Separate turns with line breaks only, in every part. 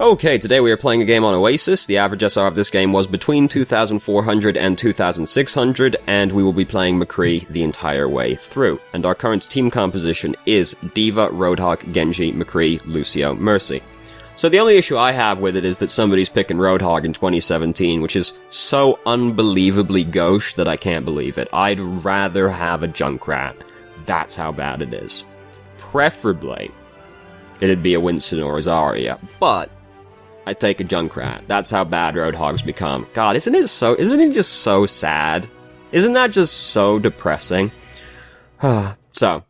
Okay, today we are playing a game on Oasis. The average SR of this game was between 2,400 and 2,600, and we will be playing McCree the entire way through. And our current team composition is D.Va, Roadhog, Genji, McCree, Lucio, Mercy. So the only issue I have with it is that somebody's picking Roadhog in 2017, which is so unbelievably gauche that I can't believe it. I'd rather have a Junkrat. That's how bad it is. Preferably, it'd be a Winston or a Zarya, but I'd take a Junkrat. That's how bad Roadhog's become. God, isn't it just so sad? Isn't that just so depressing? So,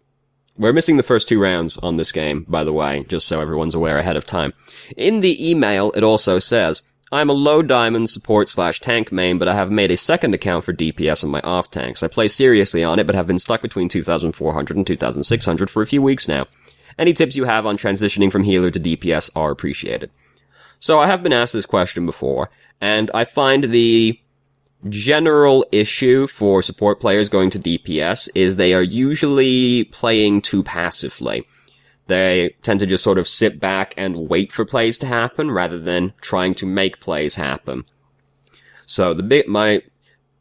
we're missing the first 2 rounds on this game, by the way, just so everyone's aware ahead of time. In the email, it also says, I'm a low diamond support/tank main, but I have made a second account for DPS on my off tanks. I play seriously on it, but have been stuck between 2,400 and 2,600 for a few weeks now. Any tips you have on transitioning from healer to DPS are appreciated. So I have been asked this question before, and I find the general issue for support players going to DPS is they are usually playing too passively. They tend to just sort of sit back and wait for plays to happen rather than trying to make plays happen. So my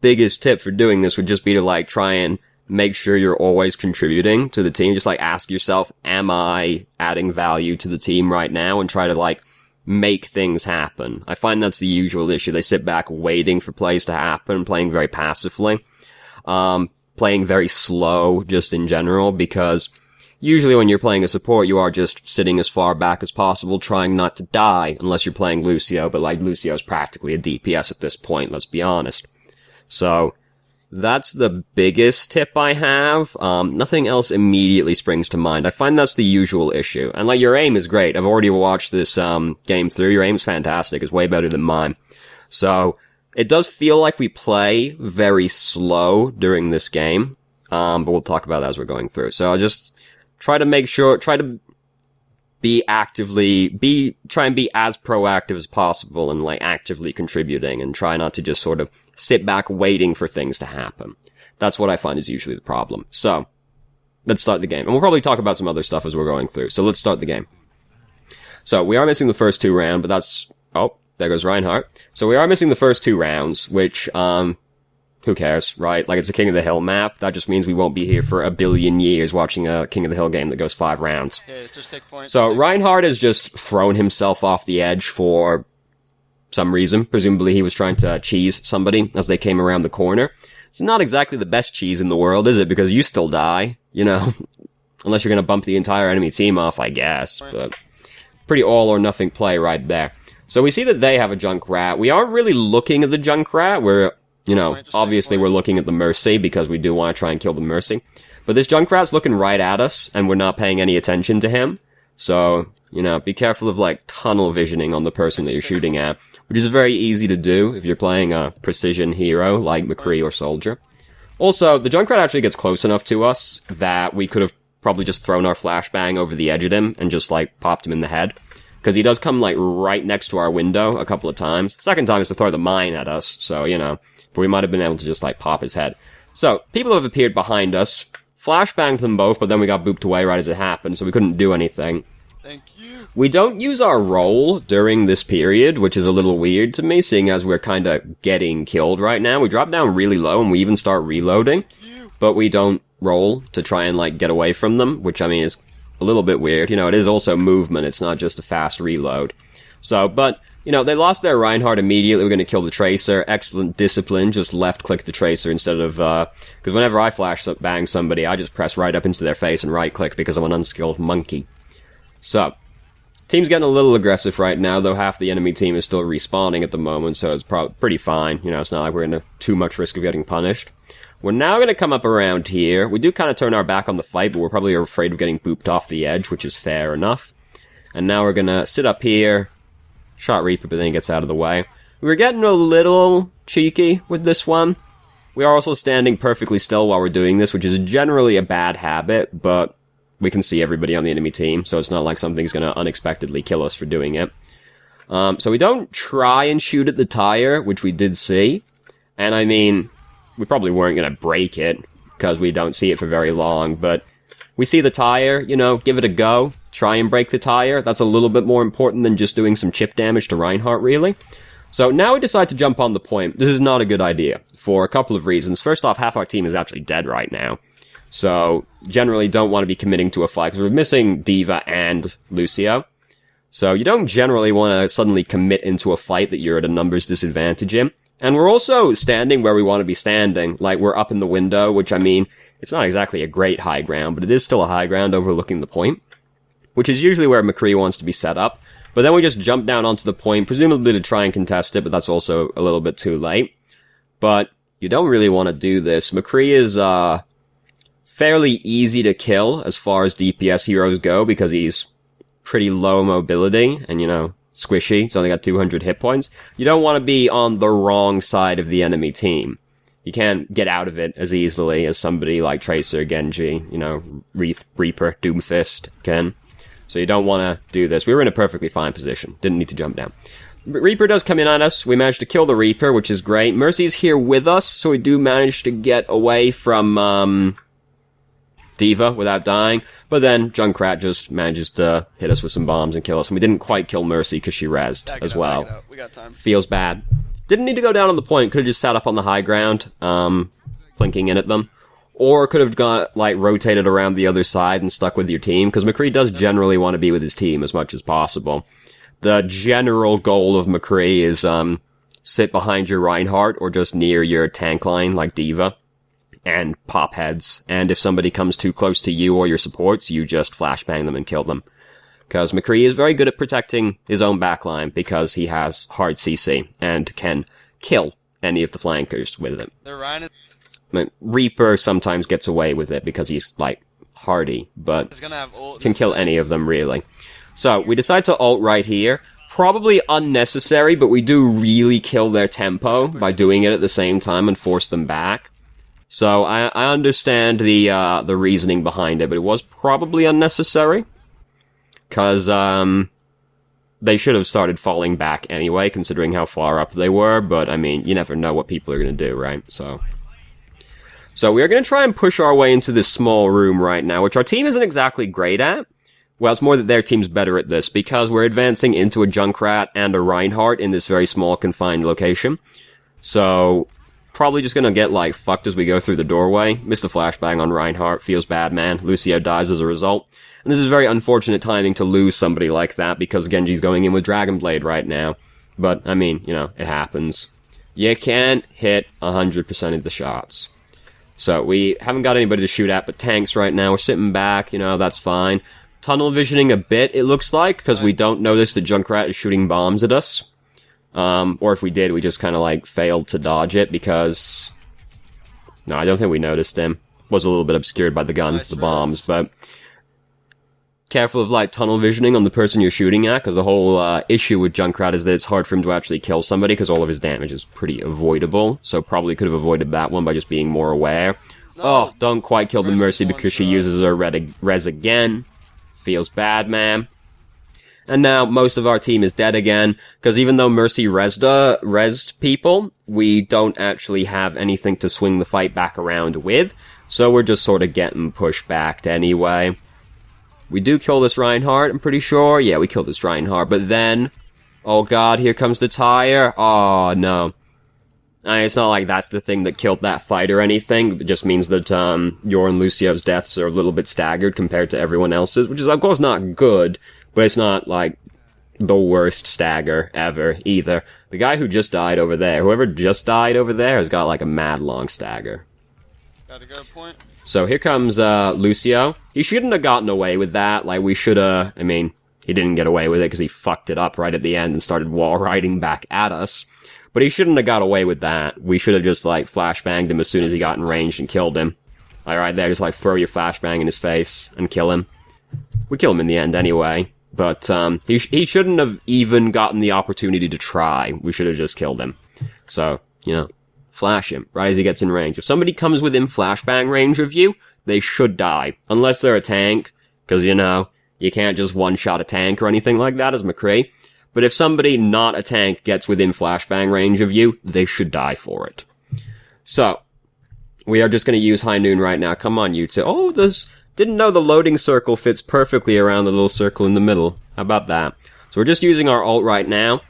biggest tip for doing this would just be to try and make sure you're always contributing to the team. Just ask yourself, am I adding value to the team right now? And try to make things happen. I find that's the usual issue. They sit back waiting for plays to happen, playing very passively, playing very slow just in general, because usually when you're playing a support, you are just sitting as far back as possible, trying not to die, unless you're playing Lucio, but Lucio's practically a DPS at this point, let's be honest. So, that's the biggest tip I have. Nothing else immediately springs to mind. I find that's the usual issue. And your aim is great. I've already watched this game through. Your aim's fantastic. It's way better than mine. So, it does feel like we play very slow during this game. But we'll talk about that as we're going through. So I'll just try to be try and be as proactive as possible and actively contributing, and try not to just sort of sit back waiting for things to happen. That's what I find is usually the problem. So, let's start the game. And we'll probably talk about some other stuff as we're going through. So let's start the game. So, we are missing the first 2 rounds, but that's, oh, there goes Reinhardt. So we are missing the first 2 rounds, which, who cares, right? It's a King of the Hill map. That just means we won't be here for a billion years watching a King of the Hill game that goes 5 rounds.
Yeah, just take points.
So Reinhardt has just thrown himself off the edge for some reason. Presumably he was trying to cheese somebody as they came around the corner. It's not exactly the best cheese in the world, is it? Because you still die, unless you're gonna bump the entire enemy team off, I guess. But pretty all or nothing play right there. So we see that they have a Junkrat. We aren't really looking at the Junkrat. We're obviously we're looking at the Mercy because we do want to try and kill the Mercy. But this Junkrat's looking right at us, and we're not paying any attention to him. So, be careful of, tunnel visioning on the person that you're shooting at, which is very easy to do if you're playing a precision hero like McCree or Soldier. Also, the Junkrat actually gets close enough to us that we could have probably just thrown our flashbang over the edge at him and just, popped him in the head. Because he does come, right next to our window a couple of times. Second time is to throw the mine at us, so, but we might have been able to just, pop his head. So, people have appeared behind us, flashbanged them both, but then we got booped away right as it happened, so we couldn't do anything.
Thank you.
We don't use our roll during this period, which is a little weird to me, seeing as we're kinda getting killed right now. We drop down really low, and we even start reloading, but we don't roll to try and, get away from them, which, is a little bit weird. It is also movement, it's not just a fast reload. So, but they lost their Reinhardt immediately. We're going to kill the Tracer. Excellent discipline. Just left-click the Tracer instead of, because whenever I bang somebody, I just press right up into their face and right-click because I'm an unskilled monkey. So, team's getting a little aggressive right now, though half the enemy team is still respawning at the moment, so it's pretty fine. It's not like we're in too much risk of getting punished. We're now going to come up around here. We do kind of turn our back on the fight, but we're probably afraid of getting booped off the edge, which is fair enough. And now we're going to sit up here, shot Reaper, but then he gets out of the way. We were getting a little cheeky with this one. We are also standing perfectly still while we're doing this, which is generally a bad habit, but we can see everybody on the enemy team, so it's not like something's going to unexpectedly kill us for doing it. So we don't try and shoot at the tire, which we did see. And we probably weren't going to break it, because we don't see it for very long, but we see the tire, you know, give it a go. Try and break the tire. That's a little bit more important than just doing some chip damage to Reinhardt, really. So now we decide to jump on the point. This is not a good idea for a couple of reasons. First off, half our team is actually dead right now. So generally don't want to be committing to a fight because we're missing D.Va and Lucio. So you don't generally want to suddenly commit into a fight that you're at a numbers disadvantage in. And we're also standing where we want to be standing. Like, we're up in the window, which, I mean, it's not exactly a great high ground, but it is still a high ground overlooking the point, which is usually where McCree wants to be set up. But then we just jump down onto the point, presumably to try and contest it, but that's also a little bit too late. But you don't really want to do this. McCree is, fairly easy to kill as far as DPS heroes go because he's pretty low mobility and, you know, squishy. He's only got 200 hit points. You don't want to be on the wrong side of the enemy team. You can't get out of it as easily as somebody like Tracer, Genji, you know, Reaper, Doomfist can. So you don't want to do this. We were in a perfectly fine position. Didn't need to jump down. Reaper does come in on us. We managed to kill the Reaper, which is great. Mercy's here with us, so we do manage to get away from, D.Va without dying. But then Junkrat just manages to hit us with some bombs and kill us. And we didn't quite kill Mercy because she rezzed as well.
We got time.
Feels bad. Didn't need to go down on the point. Could have just sat up on the high ground, plinking in at them. Or could have got, like, rotated around the other side and stuck with your team, because McCree does generally want to be with his team as much as possible. The general goal of McCree is, sit behind your Reinhardt or just near your tank line, like D.Va, and pop heads. And if somebody comes too close to you or your supports, you just flashbang them and kill them. Because McCree is very good at protecting his own backline, because he has hard CC, and can kill any of the flankers with it.
They're Ryan.
Reaper sometimes gets away with it because he's, like, hardy, but can kill any of them, really. So, we decide to ult right here. Probably unnecessary, but we do really kill their tempo by doing it at the same time and force them back. So, I understand the reasoning behind it, but it was probably unnecessary. Because, they should have started falling back anyway, considering how far up they were, but, I mean, you never know what people are gonna do, right? So we are going to try and push our way into this small room right now, which our team isn't exactly great at. Well, it's more that their team's better at this, because we're advancing into a Junkrat and a Reinhardt in this very small, confined location. So, probably just going to get, like, fucked as we go through the doorway. Missed a flashbang on Reinhardt. Feels bad, man. Lucio dies as a result. And this is very unfortunate timing to lose somebody like that, because Genji's going in with Dragon Blade right now. But, I mean, you know, it happens. You can't hit 100% of the shots. So, we haven't got anybody to shoot at but tanks right now. We're sitting back, you know, that's fine. Tunnel visioning a bit, it looks like, because we don't notice the Junkrat is shooting bombs at us. Or if we did, we just kind of, like, failed to dodge it, because... No, I don't think we noticed him. Was a little bit obscured by the gun, the bombs, but... Careful of, like, tunnel visioning on the person you're shooting at, because the whole issue with Junkrat is that it's hard for him to actually kill somebody, because all of his damage is pretty avoidable, so probably could have avoided that one by just being more aware. No. Oh, don't quite kill the Mercy because she uses her res again. Feels bad, man. And now most of our team is dead again, because even though Mercy rezzed people, we don't actually have anything to swing the fight back around with, so we're just sort of getting pushed back anyway. We do kill this Reinhardt, I'm pretty sure. Yeah, we killed this Reinhardt, but then... Oh god, here comes the tire. Oh, no. I mean, it's not like that's the thing that killed that fight or anything. It just means that, your and Lucio's deaths are a little bit staggered compared to everyone else's, which is, of course, not good, but it's not, like, the worst stagger ever, either. The guy who just died over there, whoever just died over there, has got, like, a mad long stagger.
Got a good point.
So here comes, Lucio. He shouldn't have gotten away with that. Like, we should have... I mean, he didn't get away with it because he fucked it up right at the end and started wall riding back at us. But he shouldn't have got away with that. We should have just, like, flashbanged him as soon as he got in range and killed him. Like, right there, just, like, throw your flashbang in his face and kill him. We kill him in the end anyway. But, he shouldn't have even gotten the opportunity to try. We should have just killed him. So, you know... Flash him, right as he gets in range. If somebody comes within flashbang range of you, they should die. Unless they're a tank, because, you know, you can't just one-shot a tank or anything like that as McCree. But if somebody not a tank gets within flashbang range of you, they should die for it. So, we are just going to use High Noon right now. Come on, you two. Oh, Didn't know the loading circle fits perfectly around the little circle in the middle. How about that? So we're just using our ult right now.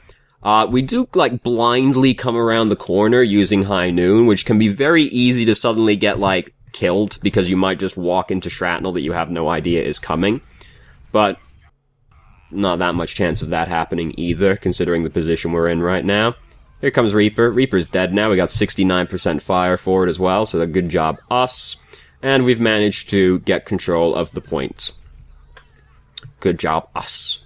We do, like, blindly come around the corner using High Noon, which can be very easy to suddenly get, like, killed, because you might just walk into shrapnel that you have no idea is coming. But not that much chance of that happening either, considering the position we're in right now. Here comes Reaper. Reaper's dead now. We got 69% fire for it as well, so good job us. And we've managed to get control of the point. Good job us.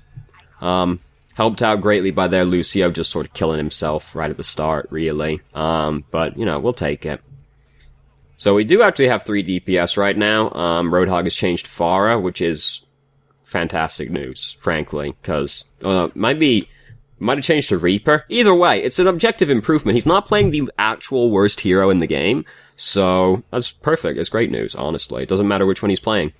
Helped out greatly by their Lucio just sort of killing himself right at the start, really. But, you know, we'll take it. So we do actually have 3 DPS right now. Roadhog has changed to Pharah, which is fantastic news, frankly, because might have changed to Reaper. Either way, it's an objective improvement. He's not playing the actual worst hero in the game, so that's perfect. It's great news, honestly. It doesn't matter which one he's playing.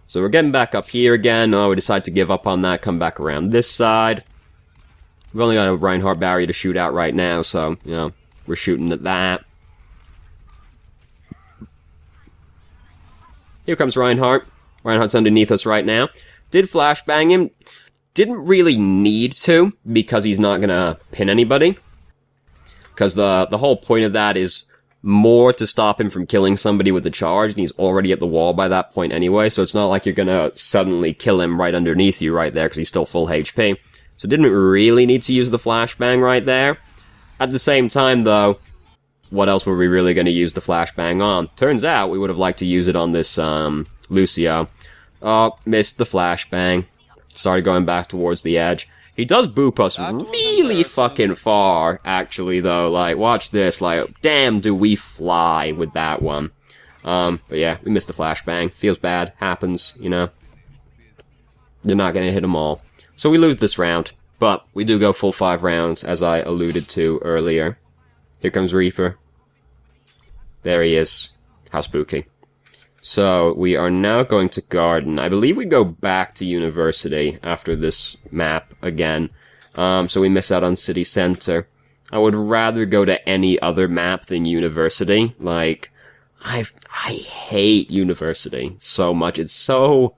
So we're getting back up here again. We decide to give up on that, come back around this side. We've only got a Reinhardt barrier to shoot out right now, so, you know, we're shooting at that. Here comes Reinhardt. Reinhardt's underneath us right now. Did flashbang him. Didn't really need to, because he's not gonna pin anybody. Because the whole point of that is more to stop him from killing somebody with the charge, and he's already at the wall by that point anyway, so it's not like you're gonna suddenly kill him right underneath you right there, because he's still full HP. So didn't really need to use the flashbang right there. At the same time, though, what else were we really gonna use the flashbang on? Turns out we would have liked to use it on this, Lucio. Oh, missed the flashbang. Started going back towards the edge. He does boop us really fucking far, actually, though. Like, watch this. Like, damn, do we fly with that one. But yeah, we missed the flashbang. Feels bad. Happens, you know. You're not gonna hit them all. So we lose this round. But we do go full 5 rounds, as I alluded to earlier. Here comes Reaper. There he is. How spooky. So, we are now going to Garden. I believe we go back to University after this map again. So we miss out on City Center. I would rather go to any other map than University. Like, I hate University so much. It's so...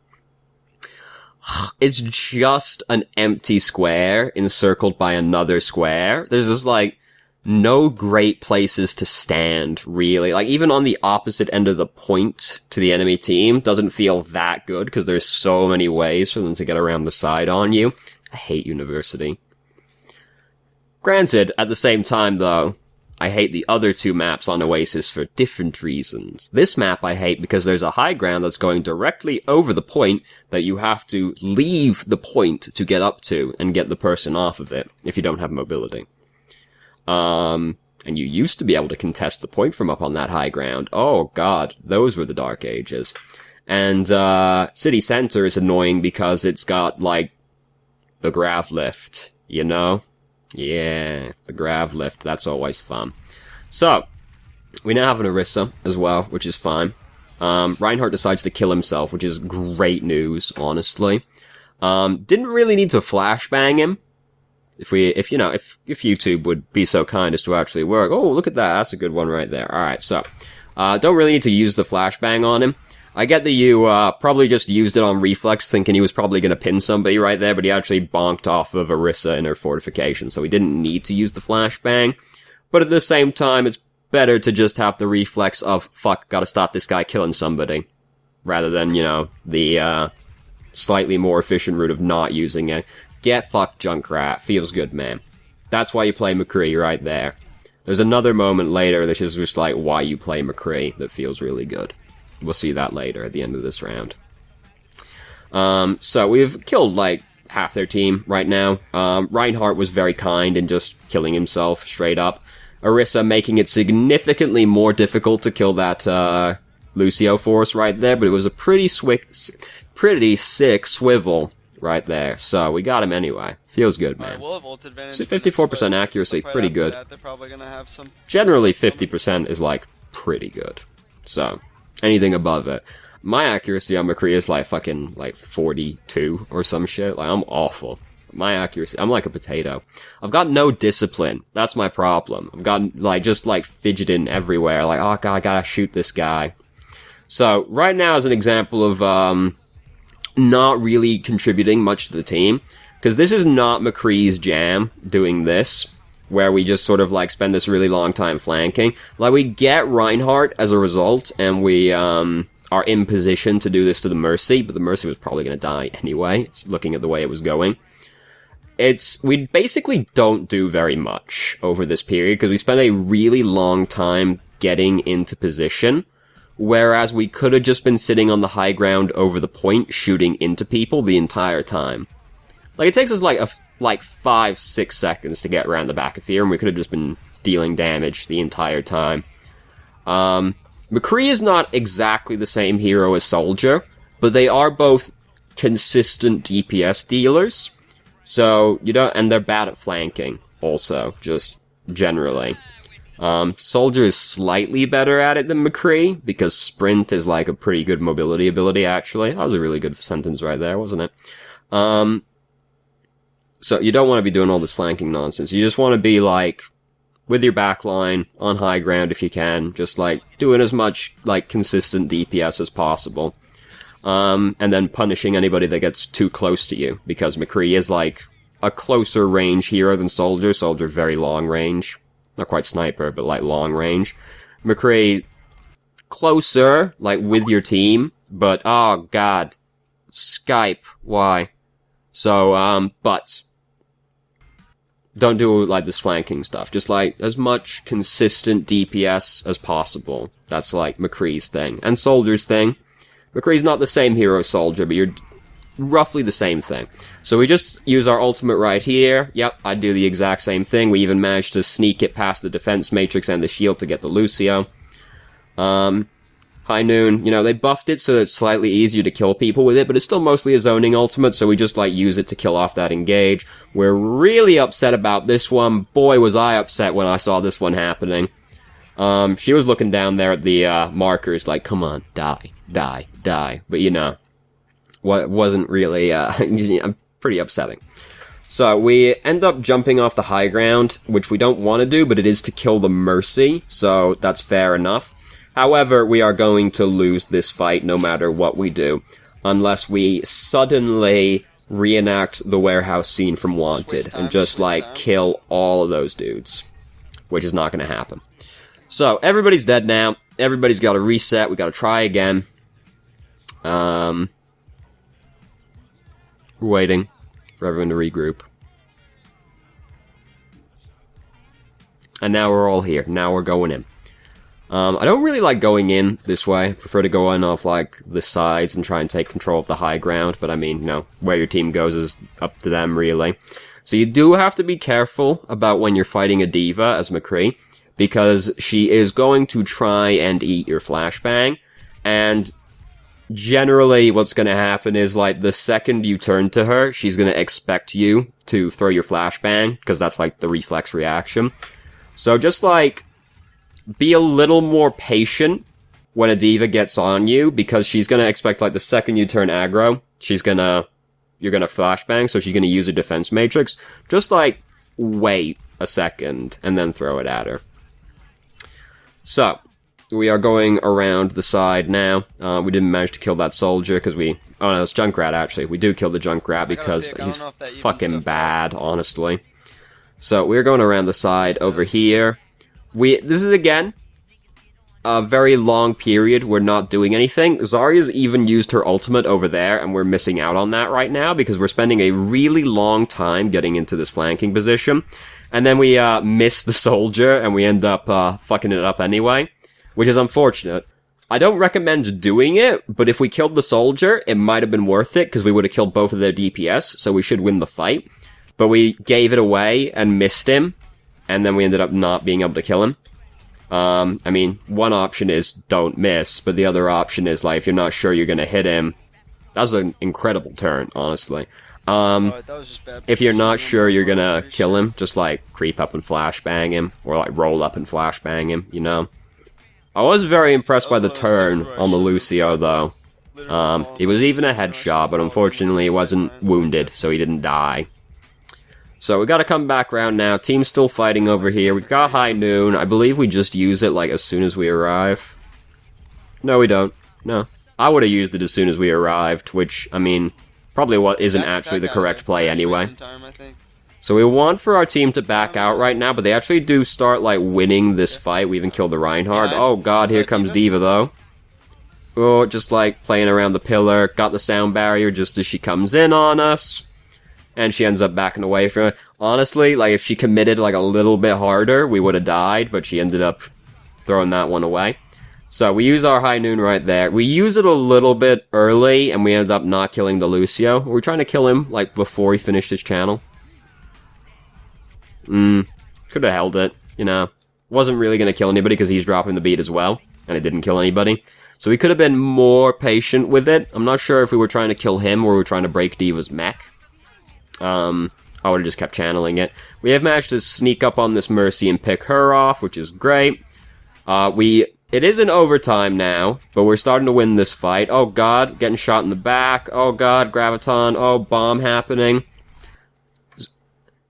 It's just an empty square encircled by another square. There's just, like, no great places to stand, really. Like, even on the opposite end of the point to the enemy team doesn't feel that good, because there's so many ways for them to get around the side on you. I hate University. Granted, at the same time, though, I hate the other 2 maps on Oasis for different reasons. This map I hate because there's a high ground that's going directly over the point that you have to leave the point to get up to and get the person off of it if you don't have mobility. And you used to be able to contest the point from up on that high ground. Oh god, those were the dark ages. And, City Center is annoying because it's got, like, the grav lift, you know? Yeah, the grav lift, that's always fun. So, we now have an Orisa as well, which is fine. Reinhardt decides to kill himself, which is great news, honestly. Didn't really need to flashbang him. If YouTube would be so kind as to actually work. Oh, look at that. That's a good one right there. Alright, so, don't really need to use the flashbang on him. I get that you, probably just used it on reflex, thinking he was probably gonna pin somebody right there, but he actually bonked off of Orisa in her fortification, so he didn't need to use the flashbang. But at the same time, it's better to just have the reflex of, fuck, gotta stop this guy killing somebody. Rather than, you know, the, slightly more efficient route of not using it. Get fucked, Junkrat. Feels good, man. That's why you play McCree right there. There's another moment later that is just like why you play McCree that feels really good. We'll see that later at the end of this round. So we've killed, like, half their team right now. Reinhardt was very kind in just killing himself straight up. Orisa making it significantly more difficult to kill that, Lucio force right there, but it was a pretty sick swivel right there. So we got him anyway. Feels good, man.
We'll have ult advantage.
54% accuracy, pretty good.
They're probably gonna have some...
Generally, 50% is, like, pretty good. So, anything above it. My accuracy on McCree is, like, fucking, like, 42 or some shit. Like, I'm awful. My accuracy, I'm like a potato. I've got no discipline. That's my problem. I've got, like, just, like, fidgeting everywhere. Like, oh god, I gotta shoot this guy. So, right now is an example of, not really contributing much to the team, because this is not McCree's jam, doing this, where we just sort of, like, spend this really long time flanking. Like, we get Reinhardt as a result, and we, are in position to do this to the Mercy, but the Mercy was probably gonna die anyway, looking at the way it was going. We basically don't do very much over this period, because we spent a really long time getting into position, whereas we could have just been sitting on the high ground over the point, shooting into people the entire time. Like, it takes us like 5-6 seconds to get around the back of here, and we could have just been dealing damage the entire time. McCree is not exactly the same hero as Soldier, but they are both consistent DPS dealers. So, and they're bad at flanking, also, just generally. Soldier is slightly better at it than McCree, because Sprint is like a pretty good mobility ability, actually. That was a really good sentence right there, wasn't it? So you don't want to be doing all this flanking nonsense. You just want to be, like, with your backline, on high ground if you can, just, like, doing as much, like, consistent DPS as possible. And then punishing anybody that gets too close to you, because McCree is, like, a closer range hero than Soldier. Soldier, very long range. Not quite sniper, but, like, long range. McCree, closer, like, with your team, but, oh god. Skype, why? So, but, don't do, like, this flanking stuff. Just, like, as much consistent DPS as possible. That's, like, McCree's thing. And Soldier's thing. McCree's not the same hero as Soldier, but you're roughly the same thing. So we just use our ultimate right here. Yep, I do the exact same thing. We even managed to sneak it past the defense matrix and the shield to get the Lucio. High Noon, they buffed it so it's slightly easier to kill people with it, but it's still mostly a zoning ultimate, so we just, like, use it to kill off that engage. We're really upset about this one. Boy, was I upset when I saw this one happening. She was looking down there at the, markers like, come on, die, die, die. But, what wasn't really, pretty upsetting. So, we end up jumping off the high ground, which we don't want to do, but it is to kill the Mercy, so that's fair enough. However, we are going to lose this fight no matter what we do, unless we suddenly reenact the warehouse scene from Wanted, and just, like, kill all of those dudes. Which is not gonna happen. So, everybody's dead now. Everybody's gotta reset. We gotta try again. We're waiting for everyone to regroup. And now we're all here. Now we're going in. I don't really like going in this way. I prefer to go in off, like, the sides and try and take control of the high ground. But I mean, where your team goes is up to them, really. So you do have to be careful about when you're fighting a diva as McCree, because she is going to try and eat your flashbang. And generally what's going to happen is, like, the second you turn to her, she's going to expect you to throw your flashbang, because that's, like, the reflex reaction. So just, like, be a little more patient when a diva gets on you, because she's gonna expect, like, the second you turn aggro, you're gonna flashbang, so she's gonna use a defense matrix. Just, like, wait a second, and then throw it at her. So, we are going around the side now. We didn't manage to kill that Soldier, because oh no, it's Junkrat, actually. We do kill the Junkrat, because he's fucking bad, honestly. So, we're going around the side over here. This is, again, a very long period we're not doing anything. Zarya's even used her ultimate over there, and we're missing out on that right now, because we're spending a really long time getting into this flanking position. And then we, miss the Soldier, and we end up, fucking it up anyway, which is unfortunate. I don't recommend doing it, but if we killed the Soldier, it might have been worth it, because we would have killed both of their DPS, so we should win the fight. But we gave it away and missed him. And then we ended up not being able to kill him. I mean, one option is don't miss, but the other option is, like, if you're not sure you're gonna hit him. That was an incredible turn, honestly. If you're not sure you're gonna kill him, just, like, creep up and flashbang him, or, like, roll up and flashbang him, I was very impressed by the turn on the Lucio, though. It was even a headshot, but unfortunately he wasn't wounded, so he didn't die. So we gotta come back around now. Team's still fighting over here. We've got High Noon. I believe we just use it, like, as soon as we arrive. No, we don't. No. I would have used it as soon as we arrived, which, I mean, probably what isn't actually the correct play anyway.
Time, I think.
So we want for our team to back out right now, but they actually do start, like, winning this fight. We even killed the Reinhardt. Oh god, here comes Diva, though. Oh, just, like, playing around the pillar. Got the sound barrier just as she comes in on us. And she ends up backing away from it. Honestly, like, if she committed, like, a little bit harder, we would have died, but she ended up throwing that one away. So we use our High Noon right there. We use it a little bit early, and we ended up not killing the Lucio. We were trying to kill him, like, before he finished his channel. Could have held it, you know. Wasn't really going to kill anybody because he's dropping the beat as well, and it didn't kill anybody. So we could have been more patient with it. I'm not sure if we were trying to kill him or we were trying to break Diva's mech. I would have just kept channeling it. We have managed to sneak up on this Mercy and pick her off, which is great. It is in overtime now, but we're starting to win this fight. Oh god, getting shot in the back. Oh god, Graviton. Oh, bomb happening.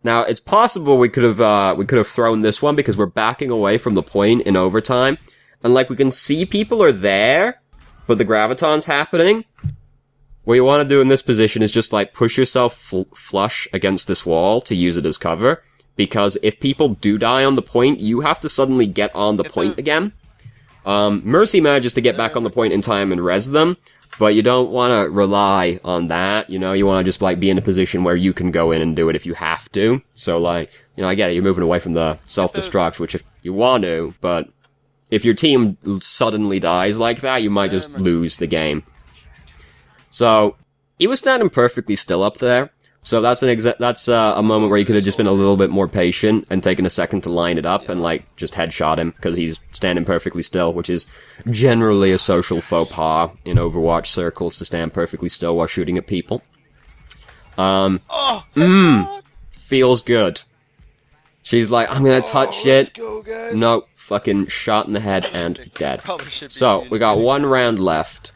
Now, it's possible we could have thrown this one because we're backing away from the point in overtime. And, like, we can see people are there, but the Graviton's happening. What you want to do in this position is just, like, push yourself flush against this wall to use it as cover. Because if people do die on the point, you have to suddenly get on the point again. Mercy manages to get back on the point in time and res them. But you don't want to rely on that, you know, you want to just, like, be in a position where you can go in and do it if you have to. So, like, you know, I get it, you're moving away from the self-destruct, which if you want to, but if your team suddenly dies like that, you might just lose the game. So, he was standing perfectly still up there, so that's a moment where you could have just been a little bit more patient and taken a second to line it up and, like, just headshot him, because he's standing perfectly still, which is generally a social faux pas in Overwatch circles, to stand perfectly still while shooting at people. Feels good. She's like, I'm gonna touch it.
Go, guys.
Nope, fucking shot in the head and dead. So, we got one round left.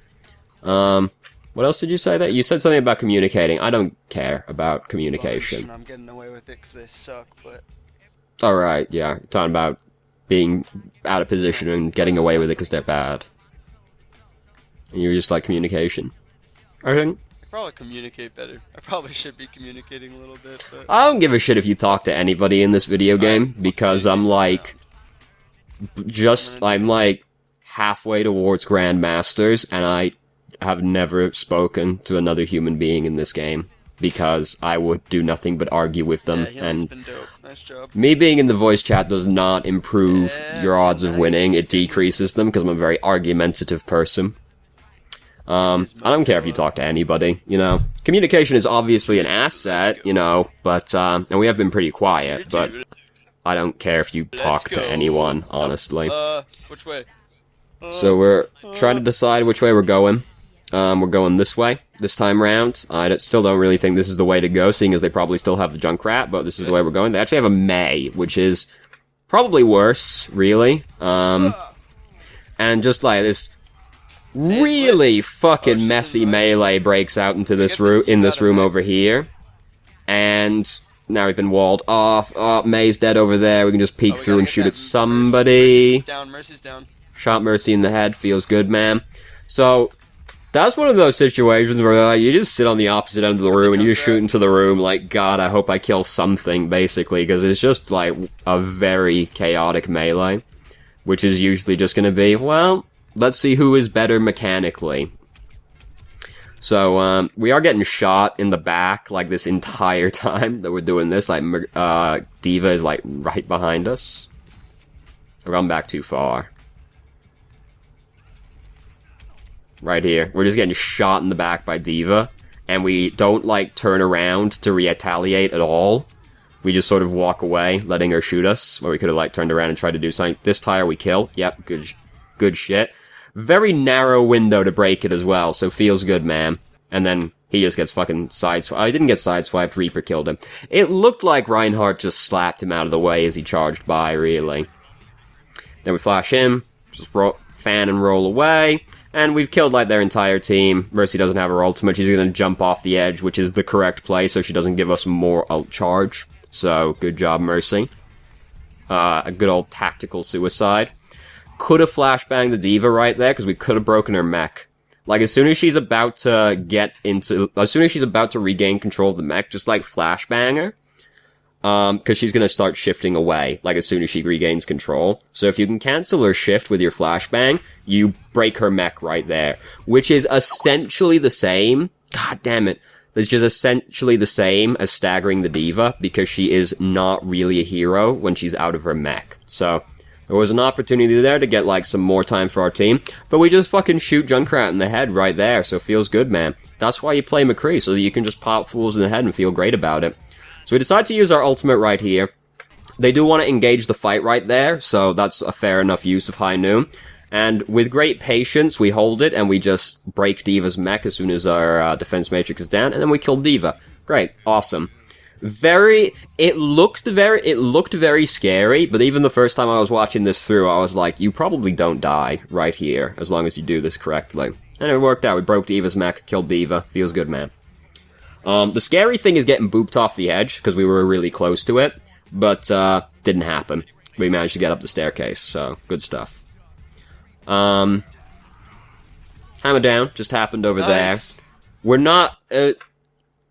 What else did you say there? You said something about communicating. I don't care about communication.
I'm getting away with it because they suck, but...
Alright, yeah. You're talking about being out of position and getting away with it because they're bad. And you're just like, communication. I think.
I probably communicate better. I probably should be communicating a little bit, but...
I don't give a shit if you talk to anybody in this video game, because I'm like... I'm like halfway towards Grandmasters, and I have never spoken to another human being in this game, because I would do nothing but argue with them, and
been dope. Nice job.
Me being in the voice chat does not improve your odds of winning, it decreases them, because I'm a very argumentative person. I don't care if you talk to anybody, you know. Communication is obviously an asset, you know, but, and we have been pretty quiet, but I don't care if you talk to anyone, honestly.
Which way?
So we're trying to decide which way we're going. We're going this way, this time round. I still don't really think this is the way to go, seeing as they probably still have the Junkrat, but this is the way we're going. They actually have a Mei, which is probably worse, really. And just like this really fucking messy melee breaks out into this room over here. And now we've been walled off. Oh, Mei's dead over there. We can just peek through and shoot at somebody.
Mercy's down.
Shot Mercy in the head. Feels good, man. So, that's one of those situations where you just sit on the opposite end of the room and you just shoot into the room like, God, I hope I kill something, basically, because it's just, like, a very chaotic melee, which is usually just gonna be, well, let's see who is better mechanically. So, we are getting shot in the back, like, this entire time that we're doing this. Like, Diva is, like, right behind us. We're going back too far. Right here. We're just getting shot in the back by Diva, and we don't, like, turn around to retaliate at all. We just sort of walk away, letting her shoot us, where we could have, like, turned around and tried to do something. This tire we kill. Yep, good shit. Very narrow window to break it as well, so feels good, man. And then he just gets fucking sideswiped. I didn't get sideswiped, Reaper killed him. It looked like Reinhardt just slapped him out of the way as he charged by, really. Then we flash him, just fan and roll away. And we've killed, like, their entire team. Mercy doesn't have her ultimate. She's gonna jump off the edge, which is the correct play, so she doesn't give us more ult charge. So, good job, Mercy. A good old tactical suicide. could have flashbanged the diva right there, because we could have broken her mech. Like, as soon as she's about to regain control of the mech, just, like, flashbang her. Because she's gonna start shifting away, like, as soon as she regains control. So if you can cancel her shift with your flashbang, you break her mech right there. Which is essentially the same. God damn it. It's just essentially the same as staggering the diva, because she is not really a hero when she's out of her mech. So, there was an opportunity there to get, like, some more time for our team, but we just fucking shoot Junkrat in the head right there, so it feels good, man. That's why you play McCree, so that you can just pop fools in the head and feel great about it. So we decide to use our ultimate right here. They do want to engage the fight right there, so that's a fair enough use of High Noon. And with great patience, we hold it, and we just break Diva's mech as soon as our defense matrix is down, and then we kill Diva. Great. Awesome. It looked very scary, but even the first time I was watching this through, I was like, you probably don't die right here, as long as you do this correctly. And it worked out. We broke Diva's mech, killed Diva. Feels good, man. The scary thing is getting booped off the edge, because we were really close to it, but, didn't happen. We managed to get up the staircase, so, good stuff. Hammer down just happened over there. We're not,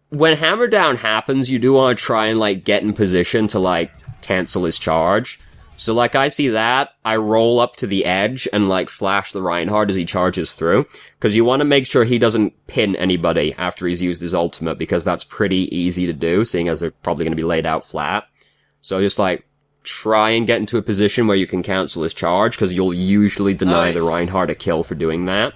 when hammer down happens, you do want to try and, like, get in position to, like, cancel his charge. So, like, I see that, I roll up to the edge and, like, flash the Reinhardt as he charges through. Because you want to make sure he doesn't pin anybody after he's used his ultimate, because that's pretty easy to do, seeing as they're probably going to be laid out flat. So just, like, try and get into a position where you can cancel his charge, because you'll usually deny the Reinhardt a kill for doing that.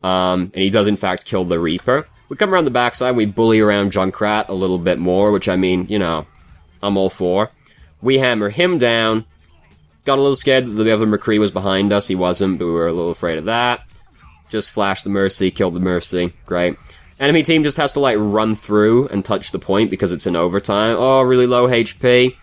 And he does, in fact, kill the Reaper. We come around the backside, we bully around Junkrat a little bit more, which, I mean, you know, I'm all for. We hammer him down. Got a little scared that the other McCree was behind us. He wasn't, but we were a little afraid of that. Just flash the Mercy, kill the Mercy. Great. Enemy team just has to, like, run through and touch the point because it's in overtime. Oh, really low HP.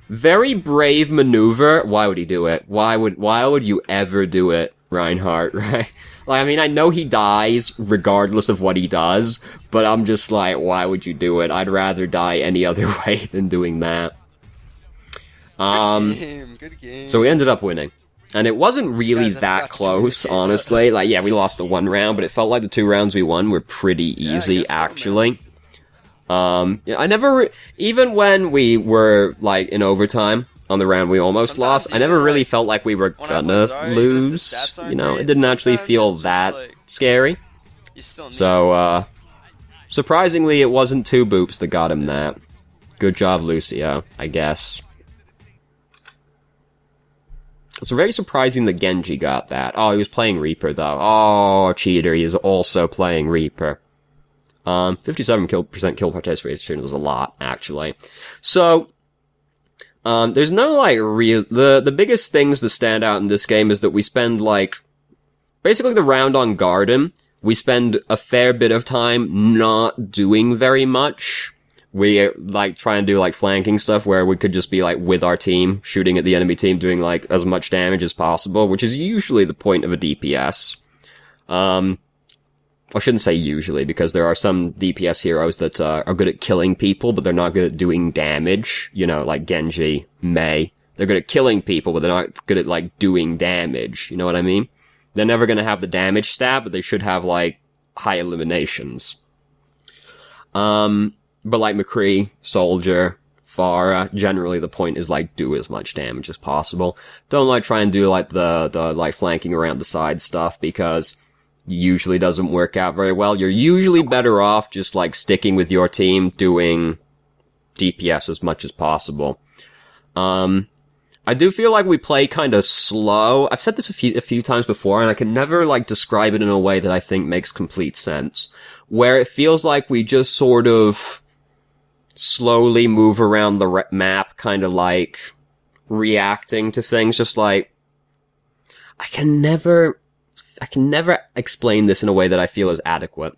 Very brave maneuver. Why would he do it? Why would you ever do it, Reinhardt, right? Like, I mean, I know he dies regardless of what he does, but I'm just like, why would you do it? I'd rather die any other way than doing that.
Good game.
So we ended up winning. And it wasn't really that close, honestly. Like, yeah, we lost the one round, but it felt like the 2 rounds we won were pretty easy, actually. Yeah, I never, even when we were, like, in overtime on the round we almost lost, I never really felt like we were gonna lose. You know, it didn't actually feel that scary. So, surprisingly, it wasn't 2 boops that got him that. Good job, Lucio, I guess. It's very surprising that Genji got that. Oh, he was playing Reaper, though. Oh, cheater, he is also playing Reaper. 57% kill participation was a lot, actually. So, there's no, like, real... The biggest things that stand out in this game is that we spend, like... Basically, the round on Garden, we spend a fair bit of time not doing very much. We, like, try and do, like, flanking stuff where we could just be, like, with our team, shooting at the enemy team, doing, like, as much damage as possible, which is usually the point of a DPS. I shouldn't say usually, because there are some DPS heroes that, are good at killing people, but they're not good at doing damage. You know, like Genji, Mei. They're good at killing people, but they're not good at, like, doing damage. You know what I mean? They're never gonna have the damage stat, but they should have, like, high eliminations. But like McCree, Soldier, Pharah, generally the point is, like, do as much damage as possible. Don't, like, try and do, like, the like, flanking around the side stuff, because it usually doesn't work out very well. You're usually better off just, like, sticking with your team, doing DPS as much as possible. I do feel like we play kind of slow. I've said this a few times before, and I can never, like, describe it in a way that I think makes complete sense. Where it feels like we just sort of slowly move around the map, kind of like reacting to things, just like, I can never explain this in a way that I feel is adequate.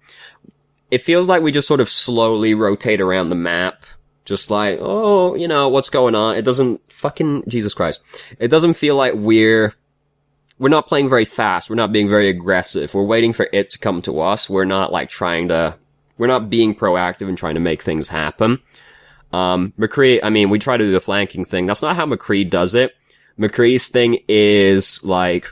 It feels like we just sort of slowly rotate around the map, just like, oh, you know, what's going on? It doesn't, fucking, Jesus Christ. It doesn't feel like we're not playing very fast, we're not being very aggressive, we're waiting for it to come to us, we're not, like, we're not being proactive and trying to make things happen. McCree, I mean, we try to do the flanking thing. That's not how McCree does it. McCree's thing is, like,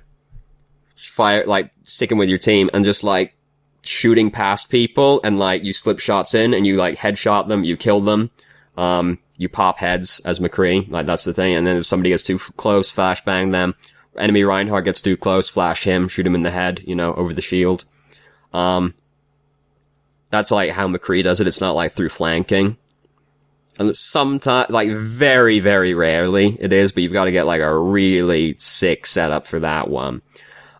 fire, like, sticking with your team and just, like, shooting past people, and, like, you slip shots in, and you, like, headshot them, you kill them, you pop heads as McCree, like, that's the thing, and then if somebody gets too close, flashbang them. Enemy Reinhardt gets too close, flash him, shoot him in the head, you know, over the shield. That's, like, how McCree does it. It's not, like, through flanking. And sometimes, like, very, very rarely it is, but you've got to get, like, a really sick setup for that one.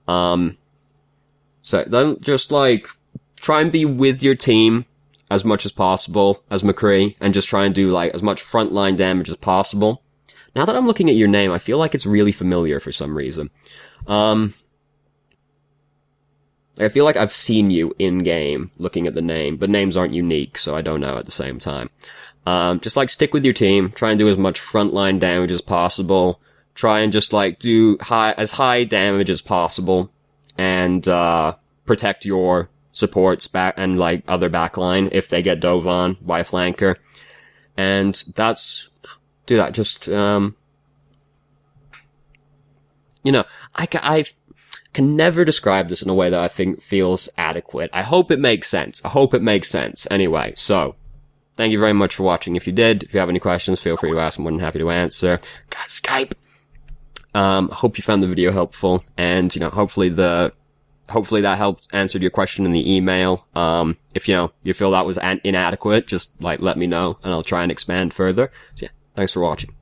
So then just, like, try and be with your team as much as possible as McCree, and just try and do, like, as much frontline damage as possible. Now that I'm looking at your name, I feel like it's really familiar for some reason. I feel like I've seen you in-game looking at the name, but names aren't unique, so I don't know at the same time. Just, like, stick with your team, try and do as much frontline damage as possible, try and just, like, do as high damage as possible, and, protect your supports back, and, like, other backline if they get dove on by a flanker. And do that, just, you know, I can never describe this in a way that I think feels adequate. I hope it makes sense. Anyway, so, thank you very much for watching. If you did, if you have any questions, feel free to ask. I'm more than happy to answer. Got Skype! Hope you found the video helpful, and, you know, hopefully that helped answered your question in the email. If, you know, you feel that was inadequate, just, like, let me know, and I'll try and expand further. So yeah, thanks for watching.